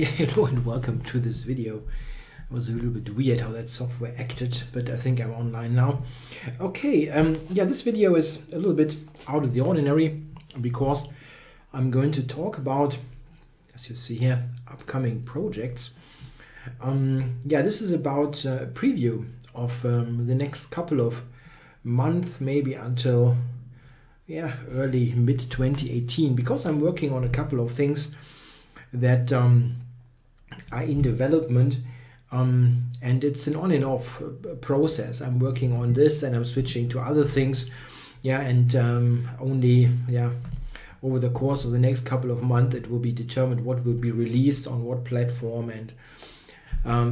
Yeah, hello and welcome to this video. It was a little bit weird how that software acted, but I think I'm online now. Okay, yeah, this video is a little bit out of the ordinary because I'm going to talk about, as you see here, upcoming projects. Yeah, this is about a preview of the next couple of months, maybe until early mid 2018, because I'm working on a couple of things that are in development, and it's an on and off process. I'm working on this and I'm switching to other things, and only over the course of the next couple of months it will be determined what will be released on what platform and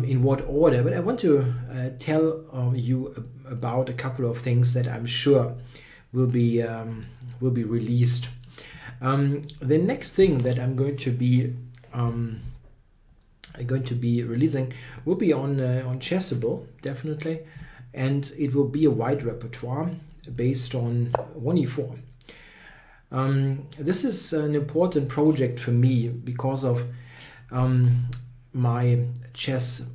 in what order. But I want to tell you about a couple of things that I'm sure will be released. The next thing that I'm going to be releasing will be on Chessable, definitely, and it will be a wide repertoire based on 1e4. This is an important project for me because of my chess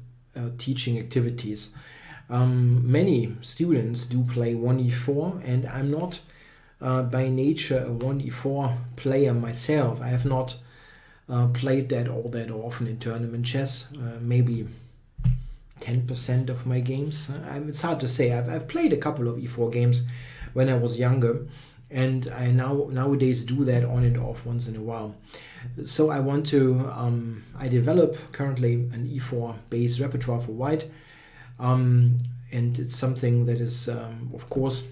teaching activities. Many students do play 1e4, and I'm not by nature a 1e4 player myself. I have not played that all that often in tournament chess, maybe 10% of my games. It's hard to say. I've played a couple of e4 games when I was younger, and I nowadays do that on and off once in a while. So I want to, I develop currently an e4 based repertoire for white, and it's something that is, of course,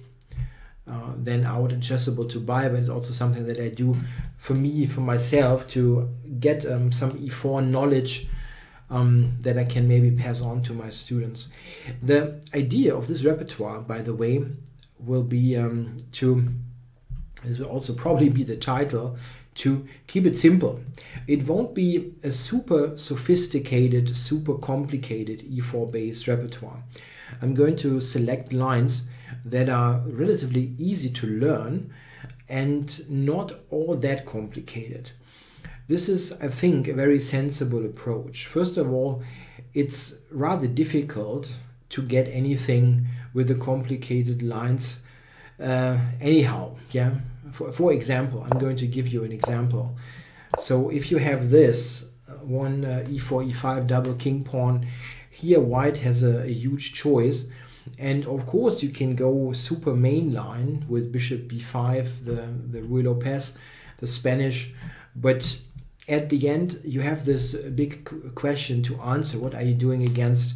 then out and Chessable to buy, but it's also something that I do for myself to get some e4 knowledge that I can maybe pass on to my students. The idea of this repertoire, by the way, will be this will also probably be the title, to keep it simple. It won't be a super sophisticated, super complicated e4 based repertoire. I'm going to select lines that are relatively easy to learn and not all that complicated. This is, I think, a very sensible approach. First of all, it's rather difficult to get anything with the complicated lines anyhow. For example, I'm going to give you an example. So if you have this one e4 e5 double king pawn, here white has a huge choice. And of course you can go super mainline with bishop b5, the Ruy Lopez, the Spanish, but at the end you have this big question to answer. What are you doing against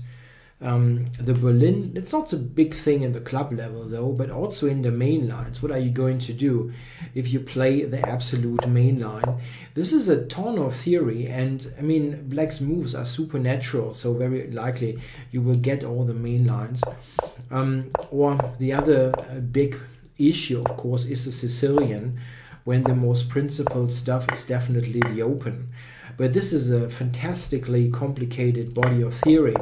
the Berlin? It's not a big thing in the club level though, but also in the main lines. What are you going to do if you play the absolute main line? This is a ton of theory, and I mean, black's moves are supernatural, so very likely you will get all the main lines. Or the other big issue, of course, is the Sicilian, when the most principled stuff is definitely the open. But this is a fantastically complicated body of theory.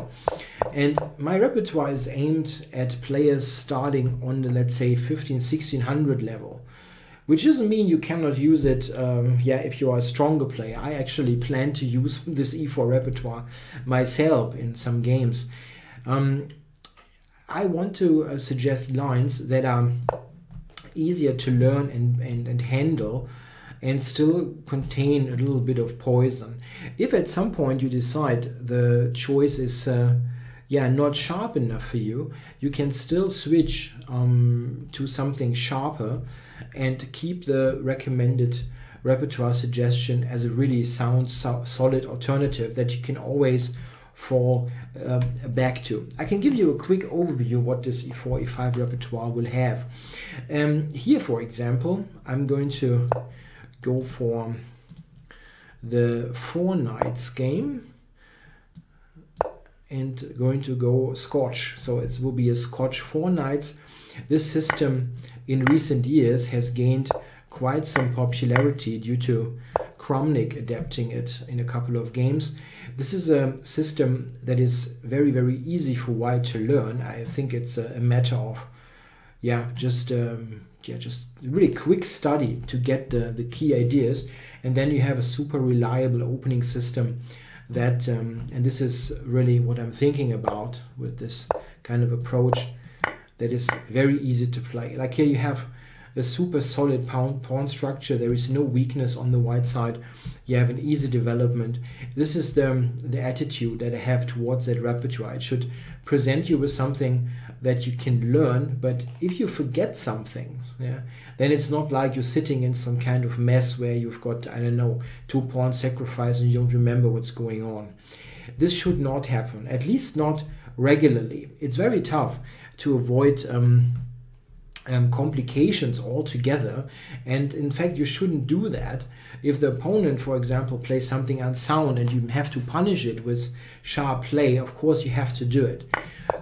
And my repertoire is aimed at players starting on the, let's say, 1600 level, which doesn't mean you cannot use it if you are a stronger player. I actually plan to use this e4 repertoire myself in some games. I want to suggest lines that are easier to learn and handle, and still contain a little bit of poison. If at some point you decide the choice is not sharp enough for you, you can still switch to something sharper and keep the recommended repertoire suggestion as a really sound, solid alternative that you can always fall back to. I can give you a quick overview what this e4 e5 repertoire will have. Here, for example, I'm going to go for the 4 knights game and going to go Scotch. So it will be a Scotch 4 knights. This system in recent years has gained quite some popularity due to Kramnik adapting it in a couple of games. This is a system that is very, very easy for white to learn. I think it's a matter of just really quick study to get the key ideas, and then you have a super reliable opening system that, and this is really what I'm thinking about with this kind of approach, that is very easy to play. Like here you have a super solid pawn structure. There is no weakness on the white side. You have an easy development. This is the attitude that I have towards that repertoire. It should present you with something that you can learn, but if you forget something, yeah, then it's not like you're sitting in some kind of mess where you've got, I don't know, 2 pawn sacrifice and you don't remember what's going on. This should not happen, at least not regularly. It's very tough to avoid complications altogether, and in fact you shouldn't do that. If the opponent, for example, plays something unsound and you have to punish it with sharp play, of course you have to do it.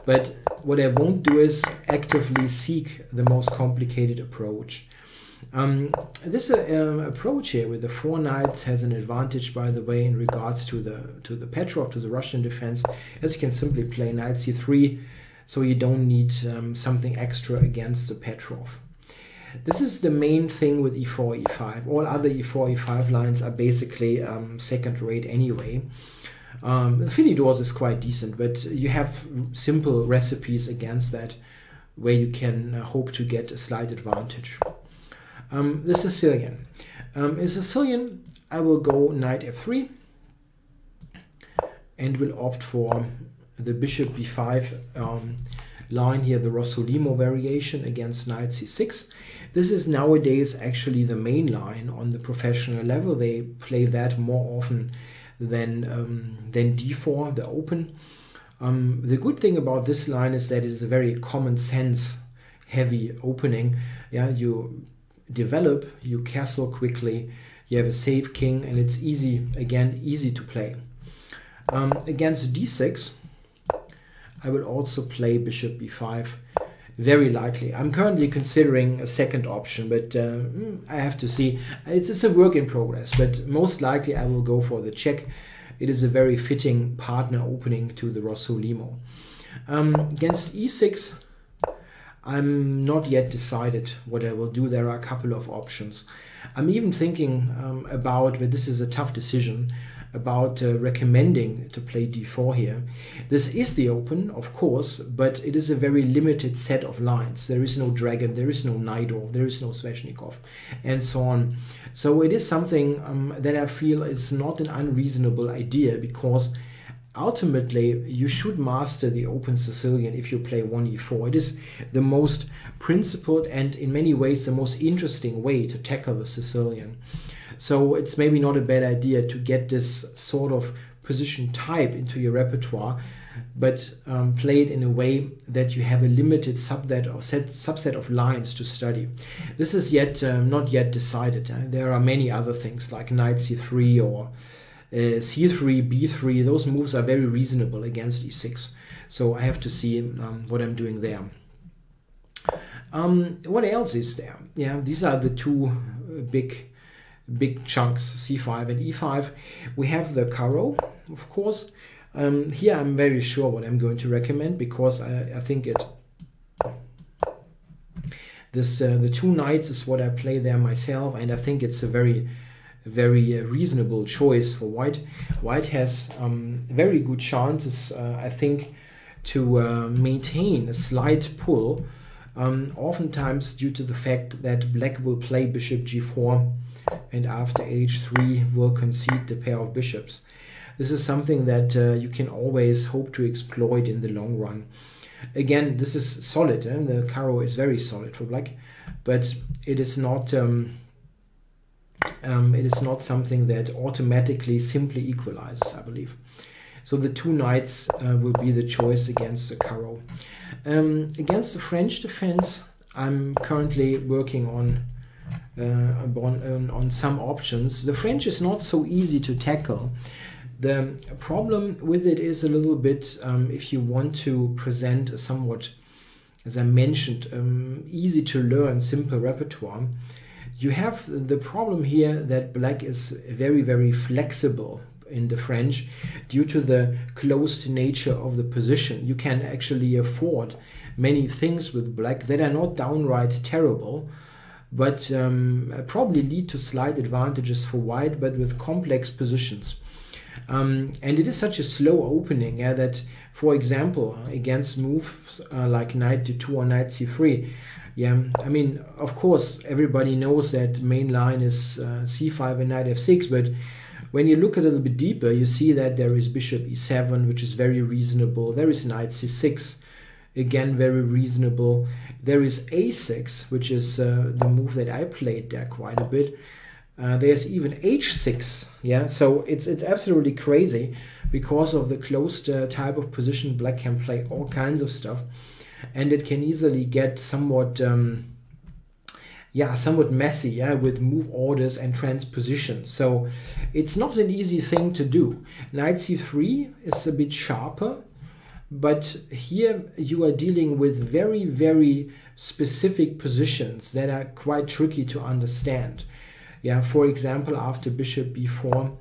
But what I won't do is actively seek the most complicated approach. This approach here with the 4 knights has an advantage, by the way, in regards to the Petrov, to the Russian defense, as you can simply play knight c3, so you don't need something extra against the Petrov. This is the main thing with e4, e5. All other e4, e5 lines are basically second rate anyway. The Philidors is quite decent, but you have simple recipes against that where you can hope to get a slight advantage. The Sicilian. In Sicilian, I will go knight f3 and will opt for the bishop b5 line here, the Rossolimo variation against knight c6. This is nowadays actually the main line on the professional level. They play that more often than d4, the open. The good thing about this line is that it is a very common sense heavy opening. Yeah, you develop, you castle quickly, you have a safe king, and it's easy, again, easy to play. Against d6, I will also play bishop b5, very likely. I'm currently considering a second option, but I have to see. It's a work in progress, but most likely I will go for the check. It is a very fitting partner opening to the Rossolimo. Against e6, I'm not yet decided what I will do. There are a couple of options. I'm even thinking about, but this is a tough decision, about recommending to play d4 here. This is the open, of course, but it is a very limited set of lines. There is no dragon, there is no Naidoo, there is no Sveshnikov, and so on. So it is something that I feel is not an unreasonable idea, because ultimately you should master the open Sicilian if you play 1e4. It is the most principled and in many ways the most interesting way to tackle the Sicilian. So it's maybe not a bad idea to get this sort of position type into your repertoire, but play it in a way that you have a limited subset of lines to study. This is yet not yet decided. There are many other things like knight c3 or c3, b3. Those moves are very reasonable against e6. So I have to see what I'm doing there. What else is there? Yeah, these are the two big chunks, c5 and e5. We have the Caro, of course. Here I'm very sure what I'm going to recommend, because I think the 2 knights is what I play there myself, and I think it's a very reasonable choice for white. White has very good chances, I think, to maintain a slight pull, oftentimes due to the fact that black will play bishop g4 and after h3 will concede the pair of bishops. This is something that you can always hope to exploit in the long run. Again, this is solid. The Caro is very solid for black, but it is not something that automatically simply equalizes, I believe. So the 2 knights will be the choice against the Caro. Against the French defense, I'm currently working on some options. The French is not so easy to tackle. The problem with it is a little bit, if you want to present a somewhat, as I mentioned, easy to learn, simple repertoire, you have the problem here that black is very flexible in the French due to the closed nature of the position. You can actually afford many things with black that are not downright terrible, but probably lead to slight advantages for white, but with complex positions. And it is such a slow opening, yeah, that, for example, against moves like knight d2 or knight c3, yeah, I mean, of course, everybody knows that main line is c5 and knight f6, but when you look a little bit deeper, you see that there is bishop e7, which is very reasonable. There is knight c6, again, very reasonable. There is a6, which is the move that I played there quite a bit. There's even h6, yeah, so it's absolutely crazy because of the closed type of position. Black can play all kinds of stuff, and it can easily get somewhat somewhat messy, yeah, with move orders and transpositions. So it's not an easy thing to do. Knight c3 is a bit sharper, but here you are dealing with very, very specific positions that are quite tricky to understand. Yeah, for example, after bishop b4,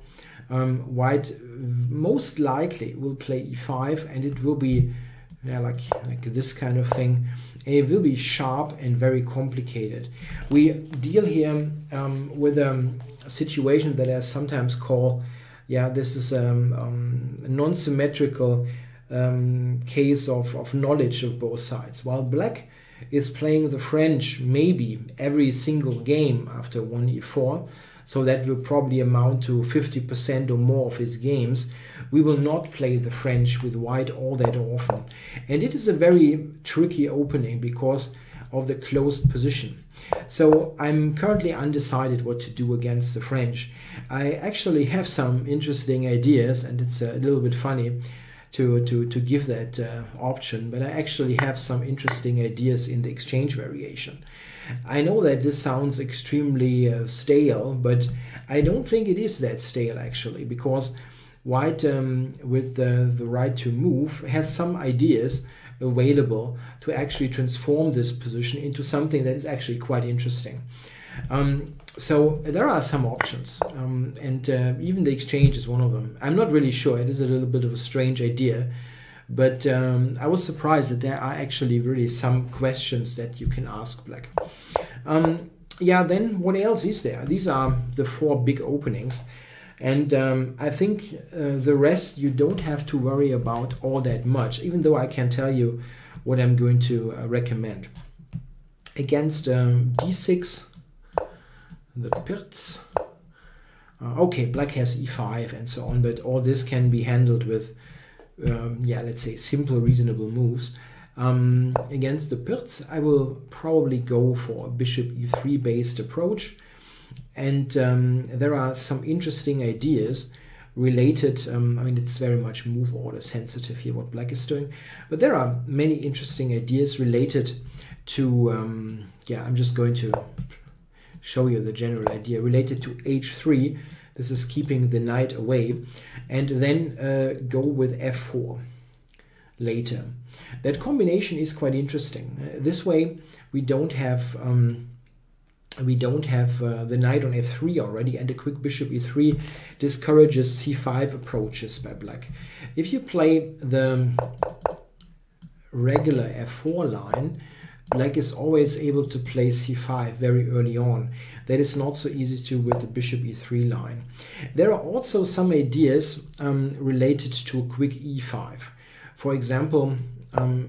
white most likely will play e5, and it will be like this kind of thing. And it will be sharp and very complicated. We deal here with a situation that I sometimes call, this is a non-symmetrical case of knowledge of both sides. While black is playing the French maybe every single game after 1e4, so that will probably amount to 50% or more of his games, we will not play the French with white all that often. And it is a very tricky opening because of the closed position. So I'm currently undecided what to do against the French. I actually have some interesting ideas, and it's a little bit funny to give that option, but I actually have some interesting ideas in the exchange variation. I know that this sounds extremely stale, but I don't think it is that stale actually, because white with the right to move has some ideas available to actually transform this position into something that is actually quite interesting. So there are some options, and even the exchange is one of them. I'm not really sure. It is a little bit of a strange idea, but I was surprised that there are actually really some questions that you can ask black. Then what else is there? These are the 4 big openings, and I think the rest you don't have to worry about all that much, even though I can tell you what I'm going to recommend. Against d6, the Pirz. Okay, black has e5 and so on, but all this can be handled with, let's say, simple, reasonable moves. Against the Pirz, I will probably go for a bishop e3 based approach, and there are some interesting ideas related. I mean, it's very much move order sensitive here what black is doing, but there are many interesting ideas related to I'm just going to show you the general idea related to h3. This is keeping the knight away, and then go with f4 later. That combination is quite interesting. This way we don't have the knight on f3 already, and a quick bishop e3 discourages c5 approaches by black. If you play the regular f4 line, black is always able to play c5 very early on. That is not so easy to do with the bishop e3 line. There are also some ideas related to a quick e5. For example,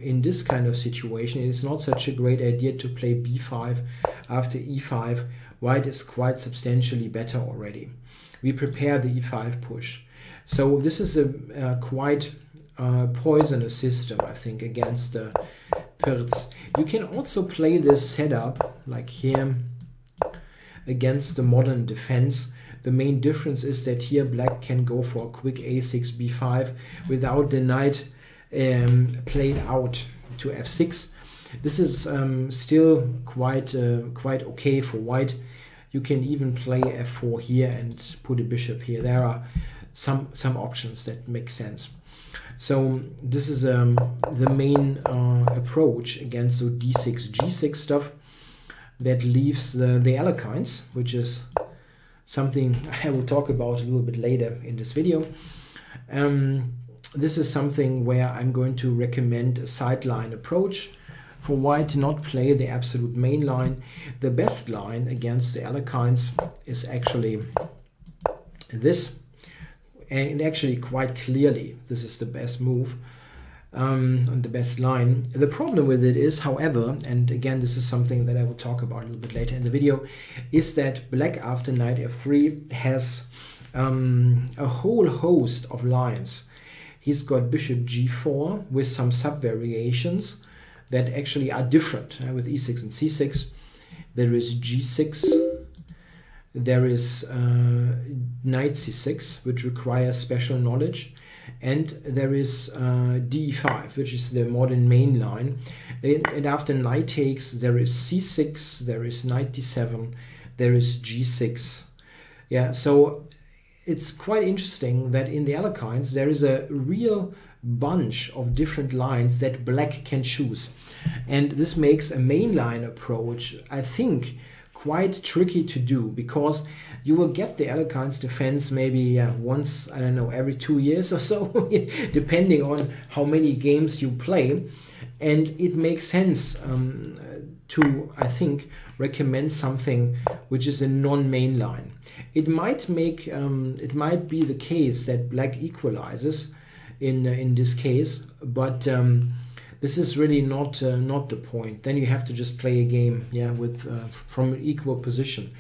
in this kind of situation, it is not such a great idea to play b5 after e5. White is quite substantially better already. We prepare the e5 push. So this is a quite poisonous system, I think, against the Pirz. You can also play this setup like here against the modern defense. The main difference is that here black can go for a quick a6 b5 without the knight played out to f6. This is still quite okay for white. You can even play f4 here and put a bishop here. There are some options that make sense. So this is the main approach against the d6 g6 stuff that leaves the Alekhines, which is something I will talk about a little bit later in this video. This is something where I'm going to recommend a sideline approach for white to not play the absolute main line. The best line against the Alekhines is actually this. and actually quite clearly this is the best move on the best line. The problem with it is, however, and again this is something that I will talk about a little bit later in the video, is that black after knight f3 has a whole host of lines. He's got bishop g4 with some sub-variations that actually are different with e6 and c6. There is g6, there is knight c6, which requires special knowledge, and there is d5, which is the modern main line. And after knight takes, there is c6, there is knight d7, there is g6. Yeah, so it's quite interesting that in the Alekhines there is a real bunch of different lines that black can choose, and this makes a mainline approach, I think, quite tricky to do, because you will get the Alekhines defense maybe once, I don't know, every 2 years or so, depending on how many games you play, and it makes sense to, I think, recommend something which is a non-main line. It might make it might be the case that black equalizes in this case, but this is really not the point. Then you have to just play a game, yeah, with from an equal position.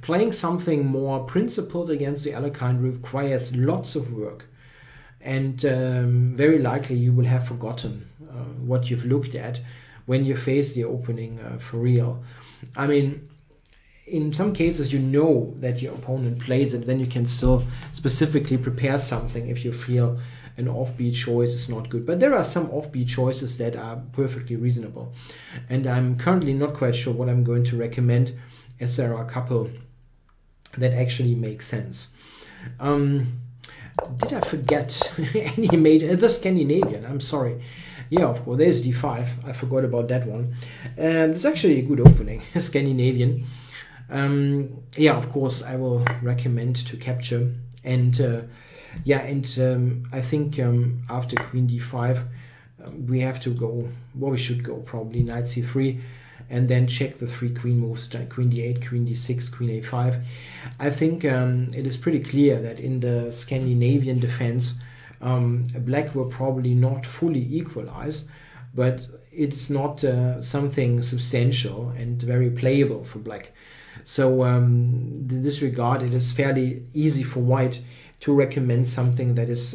Playing something more principled against the Alekhine requires lots of work, and very likely you will have forgotten what you've looked at when you face the opening for real. I mean, in some cases you know that your opponent plays it, then you can still specifically prepare something if you feel an offbeat choice is not good. But there are some offbeat choices that are perfectly reasonable, and I'm currently not quite sure what I'm going to recommend, as there are a couple that actually make sense. Did I forget any major? The Scandinavian, I'm sorry. Yeah, of course, there's d5. I forgot about that one. It's actually a good opening, Scandinavian. Yeah, of course, I will recommend to capture. And yeah, and I think after queen d5, we have to go, well, we should go probably knight c3, and then check the 3 queen moves, queen d8, queen d6, queen a5. I think it is pretty clear that in the Scandinavian defense, black will probably not fully equalize, but it's not something substantial and very playable for black. So in this regard, it is fairly easy for white to recommend something that is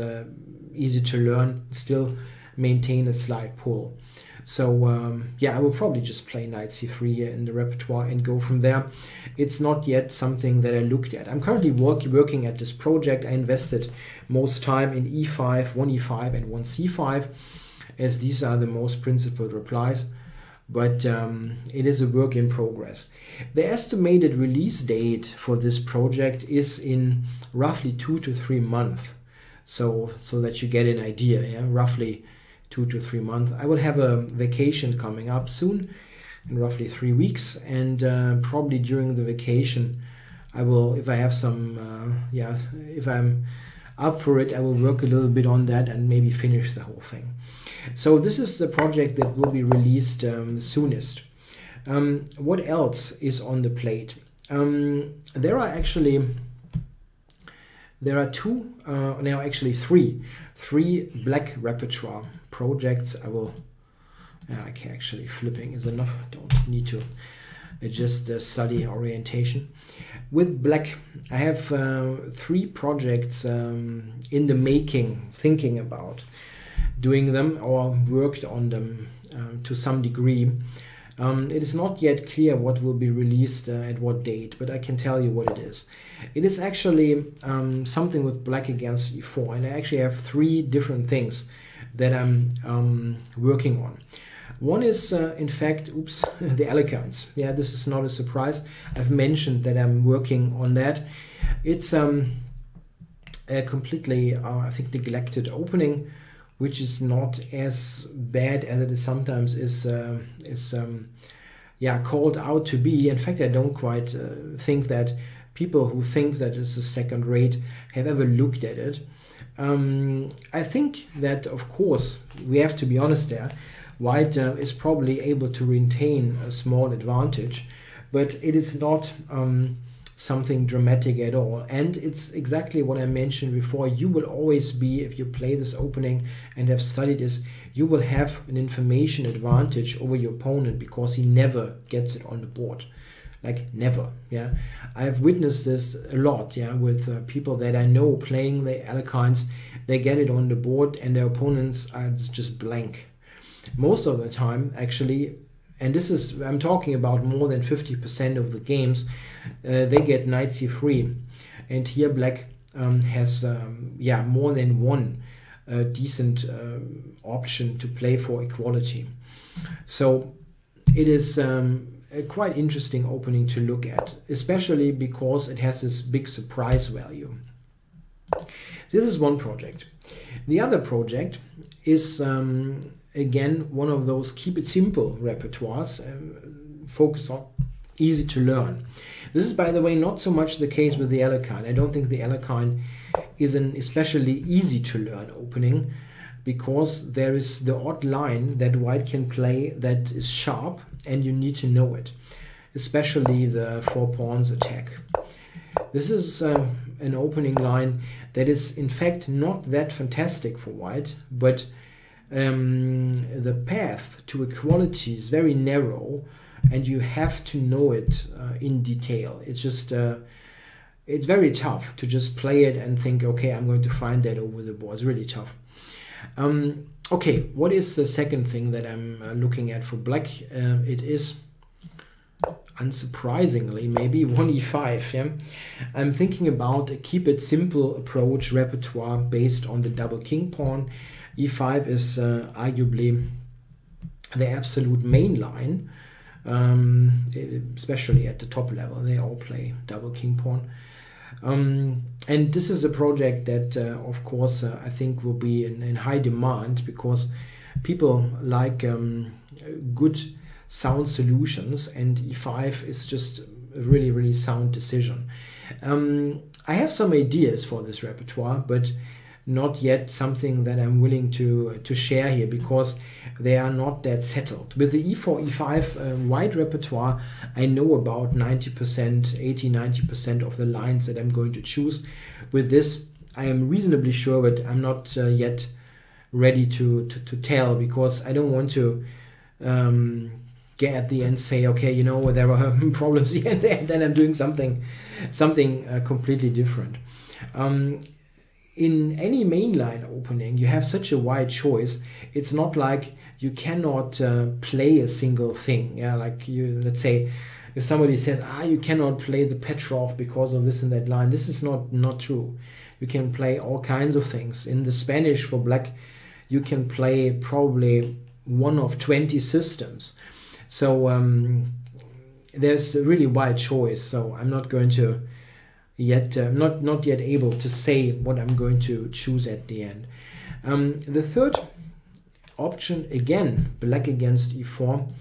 easy to learn, still maintain a slight pull. So yeah, I will probably just play knight c3 here in the repertoire and go from there. It's not yet something that I looked at. I'm currently working at this project. I invested most time in e5, 1e5 and 1c5, as these are the most principled replies. But it is a work in progress. The estimated release date for this project is in roughly 2 to 3 months. So that you get an idea, yeah, roughly 2 to 3 months. I will have a vacation coming up soon, in roughly 3 weeks, and probably during the vacation, I will, if I have some, yeah, if I'm up for it, I will work a little bit on that and maybe finish the whole thing. So this is the project that will be released the soonest. What else is on the plate? There are two, now actually three black repertoire projects. I will, okay, actually flipping is enough. I don't need to adjust the study orientation. With black, I have 3 projects in the making, thinking about doing them or worked on them to some degree. It is not yet clear what will be released at what date, but I can tell you what it is. It is actually something with black against e4, and I actually have 3 different things that I'm working on. One is, in fact, oops, the Alekhines. Yeah, this is not a surprise. I've mentioned that I'm working on that. It's a completely, I think, neglected opening, which is not as bad as it is sometimes is yeah, called out to be. In fact, I don't quite think that people who think that it's a second rate have ever looked at it. I think that, of course, we have to be honest there. White is probably able to retain a small advantage, but it is not something dramatic at all. And it's exactly what I mentioned before. You will always be, if you play this opening and have studied this, you will have an information advantage over your opponent because he never gets it on the board. Like never. Yeah, I've witnessed this a lot. Yeah, with people that I know playing the Alekines, they get it on the board and their opponents are just blank. Most of the time, actually, and this is, I'm talking about more than 50% of the games, they get knight c3, and here black has more than one decent option to play for equality. So it is a quite interesting opening to look at, especially because it has this big surprise value. This is one project. The other project is again one of those keep it simple repertoires, focus on easy to learn. This is, by the way, not so much the case with the Alekine. I don't think the Alekine is an especially easy to learn opening, because there is the odd line that white can play that is sharp and you need to know it, especially the 4 pawns attack. This is an opening line that is in fact not that fantastic for white, but the path to equality is very narrow and you have to know it in detail. It's just it's very tough to just play it and think, okay, I'm going to find that over the board. It's really tough. Okay, what is the second thing that I'm looking at for black? It is, unsurprisingly, maybe 1e5. Yeah, I'm thinking about a keep it simple approach repertoire based on the double king pawn. e5 is arguably the absolute main line, especially at the top level. They all play double king pawn. And this is a project that, of course, I think will be in high demand, because people like good, sound solutions, and e5 is just a really, really sound decision. I have some ideas for this repertoire, but not yet something that I'm willing to share here, because they are not that settled. With the e4, e5 white repertoire, I know about 90%, 80-90% of the lines that I'm going to choose. With this, I am reasonably sure, but I'm not yet ready to tell, because I don't want to get at the end say, okay, you know, there are problems here and there, and then I'm doing something completely different. In any mainline opening, you have such a wide choice. It's not like you cannot play a single thing. Yeah, like let's say, if somebody says, you cannot play the Petrov because of this and that line. This is not true. You can play all kinds of things. In the Spanish for black, you can play probably one of 20 systems. So there's a really wide choice. So I'm not going to yet not yet able to say what I'm going to choose at the end. The third option, again, black against e4,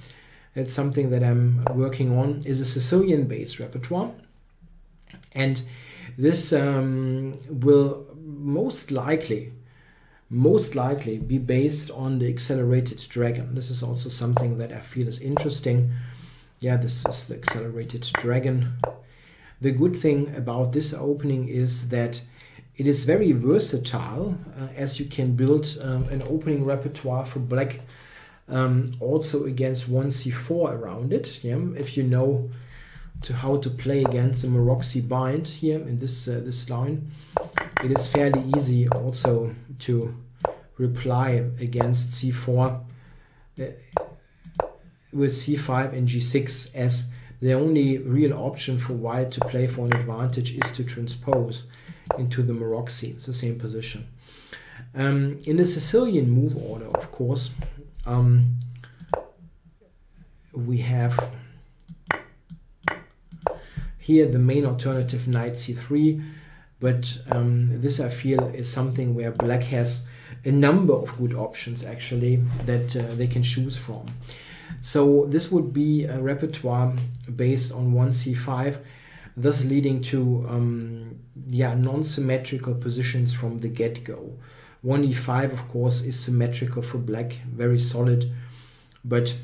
it's something that I'm working on, is a Sicilian based repertoire, and this will most likely be based on the accelerated dragon. This is also something that I feel is interesting. Yeah, this is the accelerated dragon. The good thing about this opening is that it is very versatile, as you can build an opening repertoire for black also against 1c4 around it. Yeah, if you know how to play against the Maroczy bind here in this line, it is fairly easy also to reply against c4 with c5 and g6, as the only real option for white to play for an advantage is to transpose into the Maroczy. It's the same position. In the Sicilian move order, of course, we have here the main alternative knight c3, but this I feel is something where black has a number of good options actually that they can choose from. So this would be a repertoire based on 1c5, thus leading to non-symmetrical positions from the get-go. 1e5, of course, is symmetrical for black, very solid, but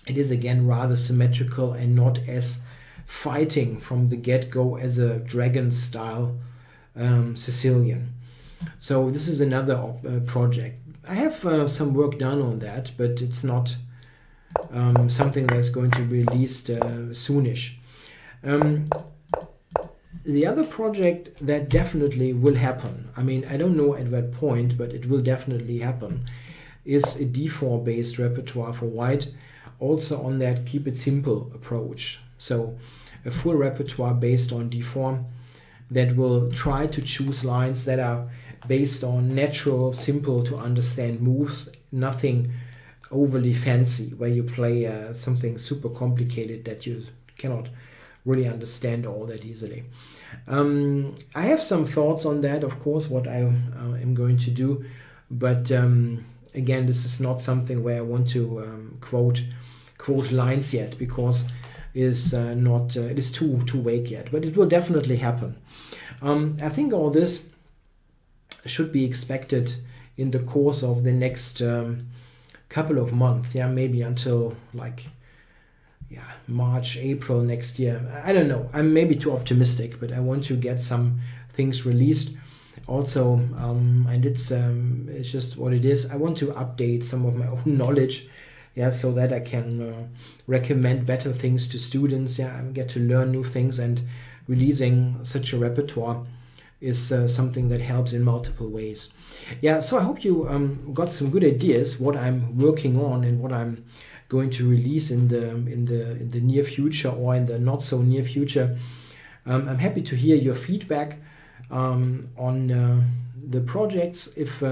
it is again rather symmetrical and not as fighting from the get-go as a dragon style Sicilian. So this is another project. I have some work done on that, but it's not something that's going to be released soonish. The other project that definitely will happen, I mean, I don't know at what point, but it will definitely happen, is a D4 based repertoire for white, also on that keep it simple approach. So a full repertoire based on D4 that will try to choose lines that are based on natural, simple to understand moves, nothing overly fancy where you play something super complicated that you cannot really understand all that easily. I have some thoughts on that, of course, what I am going to do, but again, this is not something where I want to quote lines yet, because it is not it is too vague yet, but it will definitely happen. I think all this should be expected in the course of the next couple of months, yeah, maybe until like March, April next year. I don't know, I'm maybe too optimistic, but I want to get some things released also, and it's just what it is. I want to update some of my own knowledge, yeah, so that I can recommend better things to students, yeah, and get to learn new things, and releasing such a repertoire is something that helps in multiple ways. Yeah, so I hope you got some good ideas what I'm working on and what I'm going to release in the near future or in the not so near future. I'm happy to hear your feedback on the projects. If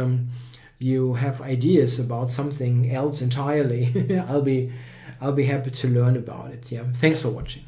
you have ideas about something else entirely, I'll be happy to learn about it. Yeah, thanks for watching.